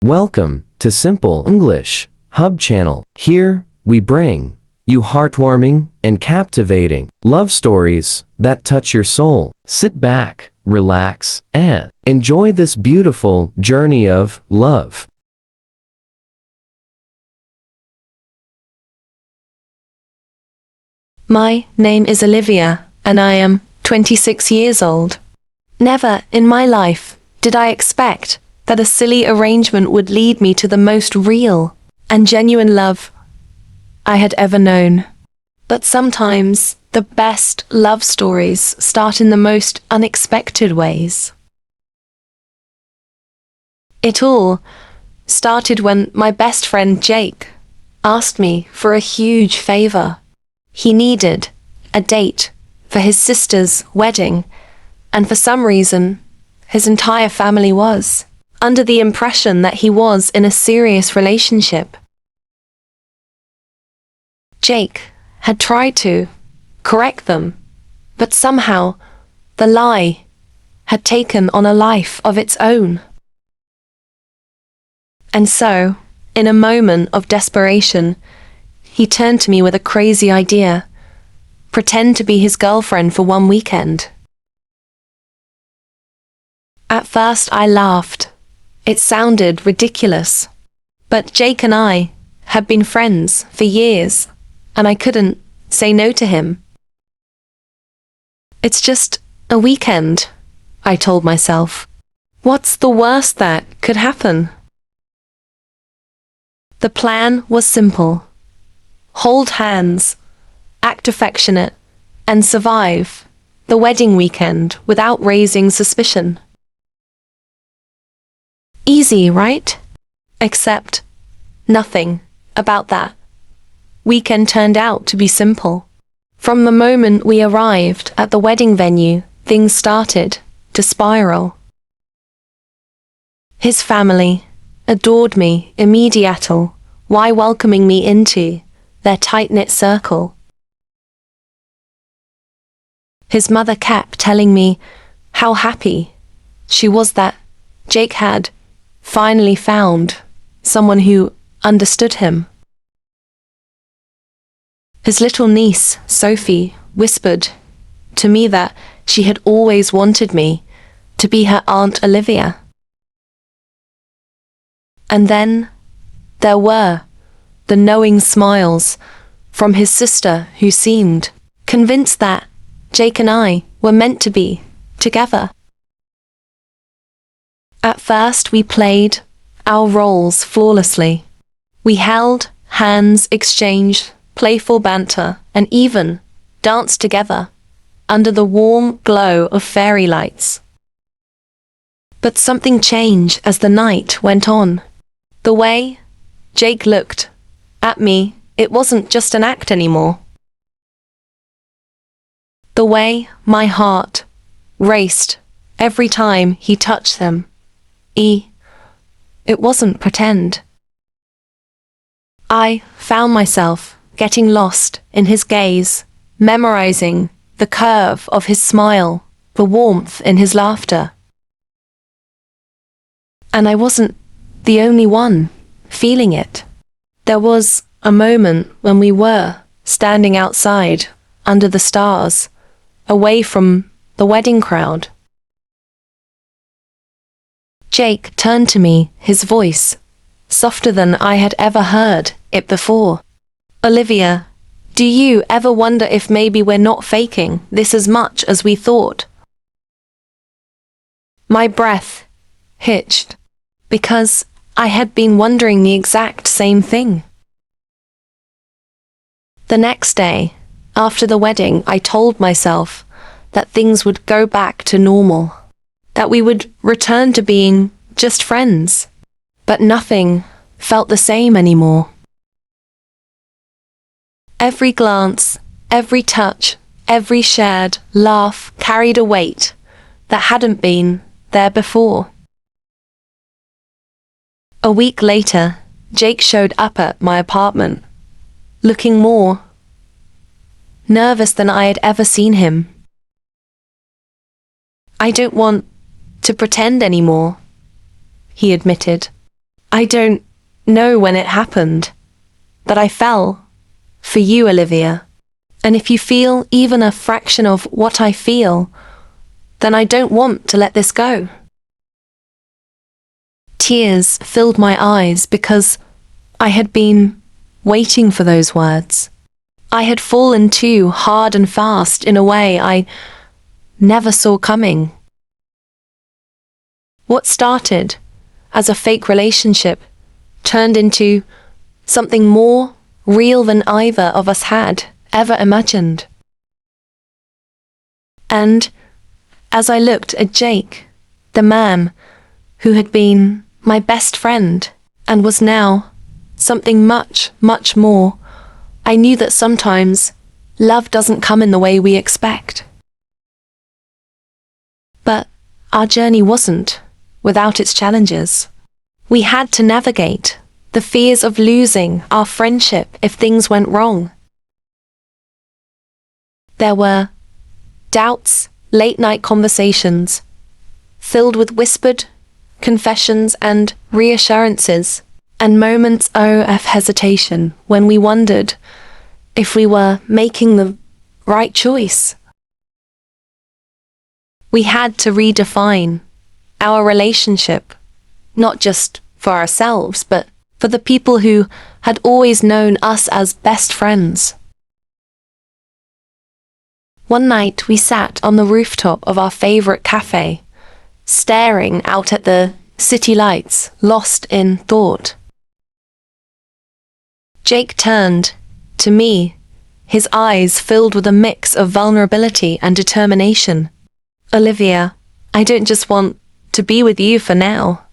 Welcome to Simple English Hub Channel. Here, we bring you heartwarming and captivating love stories that touch your soul. Sit back, relax, and enjoy this beautiful journey of love. My name is Olivia, and I am 26 years old. Never in my life did I expect that a silly arrangement would lead me to the most real and genuine love I had ever known. But sometimes the best love stories start in the most unexpected ways. It all started when my best friend Jake asked me for a huge favor. He needed a date for his sister's wedding, and for some reason, his entire family was under the impression that he was in a serious relationship. Jake had tried to correct them, but somehow the lie had taken on a life of its own. And so, in a moment of desperation, he turned to me with a crazy idea: pretend to be his girlfriend for one weekend. At first I laughed. It sounded ridiculous. But Jake and I had been friends for years, and I couldn't say no to him. It's just a weekend, I told myself. What's the worst that could happen? The plan was simple. Hold hands, act affectionate, and survive the wedding weekend without raising suspicion. Easy, right? Except nothing about that weekend turned out to be simple. From the moment we arrived at the wedding venue, things started to spiral. His family adored me immediately, while welcoming me into their tight-knit circle. His mother kept telling me how happy she was that Jake had finally found someone who understood him. His little niece, Sophie, whispered to me that she had always wanted me to be her Aunt Olivia. And then there were the knowing smiles from his sister, who seemed convinced that Jake and I were meant to be together. At first we played our roles flawlessly. We held hands, exchanged playful banter, and even danced together under the warm glow of fairy lights. But something changed as the night went on. The way Jake looked at me, it wasn't just an act anymore. The way my heart raced every time he touched them, it wasn't pretend. I found myself getting lost in his gaze, memorizing the curve of his smile, the warmth in his laughter. And I wasn't the only one feeling it. There was a moment when we were standing outside under the stars, away from the wedding crowd. Jake turned to me, his voice softer than I had ever heard it before. Olivia, do you ever wonder if maybe we're not faking this as much as we thought? My breath hitched, because I had been wondering the exact same thing. The next day, after the wedding, I told myself that things would go back to normal, that we would return to being just friends. But nothing felt the same anymore. Every glance, every touch, every shared laugh carried a weight that hadn't been there before. A week later, Jake showed up at my apartment, looking more nervous than I had ever seen him. I don't want to pretend anymore, he admitted. I don't know when it happened, but I fell for you, Olivia. And if you feel even a fraction of what I feel, then I don't want to let this go. Tears filled my eyes because I had been waiting for those words. I had fallen too hard and fast in a way I never saw coming. What started as a fake relationship turned into something more real than either of us had ever imagined. And as I looked at Jake, the man who had been my best friend and was now something much, much more, I knew that sometimes love doesn't come in the way we expect. But our journey wasn't without its challenges. We had to navigate the fears of losing our friendship if things went wrong. There were doubts, late-night conversations, filled with whispered confessions and reassurances, and moments of hesitation when we wondered if we were making the right choice. We had to redefine our relationship, not just for ourselves, but for the people who had always known us as best friends. One night we sat on the rooftop of our favorite cafe, staring out at the city lights, lost in thought. Jake turned to me, his eyes filled with a mix of vulnerability and determination. Olivia, I don't just want to be with you for now.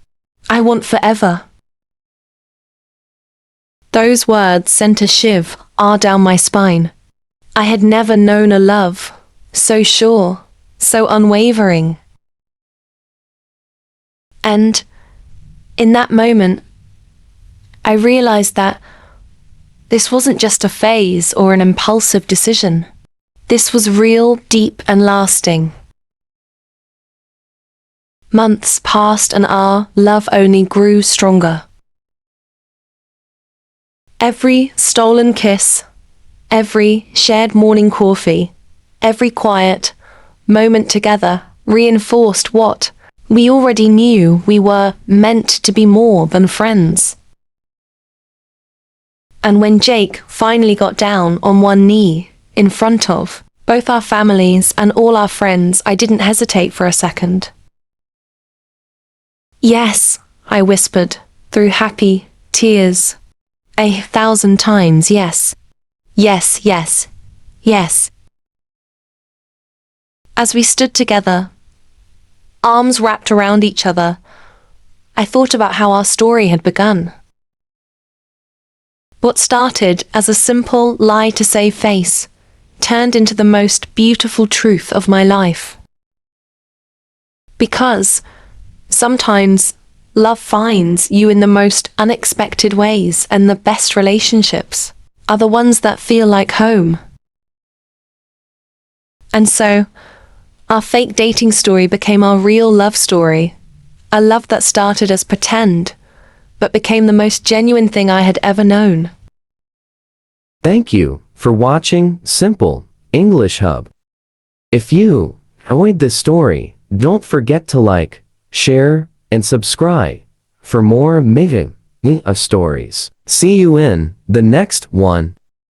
I want forever. Those words sent a shiver down my spine. I had never known a love so sure, so unwavering. And in that moment, I realized that this wasn't just a phase or an impulsive decision. This was real, deep, and lasting. Months passed and our love only grew stronger. Every stolen kiss, every shared morning coffee, every quiet moment together reinforced what we already knew: we were meant to be more than friends. And when Jake finally got down on one knee in front of both our families and all our friends, I didn't hesitate for a second. Yes, I whispered through happy tears. 1,000 times yes. Yes, yes, yes. As we stood together, arms wrapped around each other, I thought about how our story had begun. What started as a simple lie to save face turned into the most beautiful truth of my life. Because sometimes love finds you in the most unexpected ways, and the best relationships are the ones that feel like home. And so, our fake dating story became our real love story, a love that started as pretend, but became the most genuine thing I had ever known. Thank you for watching Simple English Hub. If you enjoyed this story, don't forget to like, share, and subscribe for more amazing stories. See you in the next one.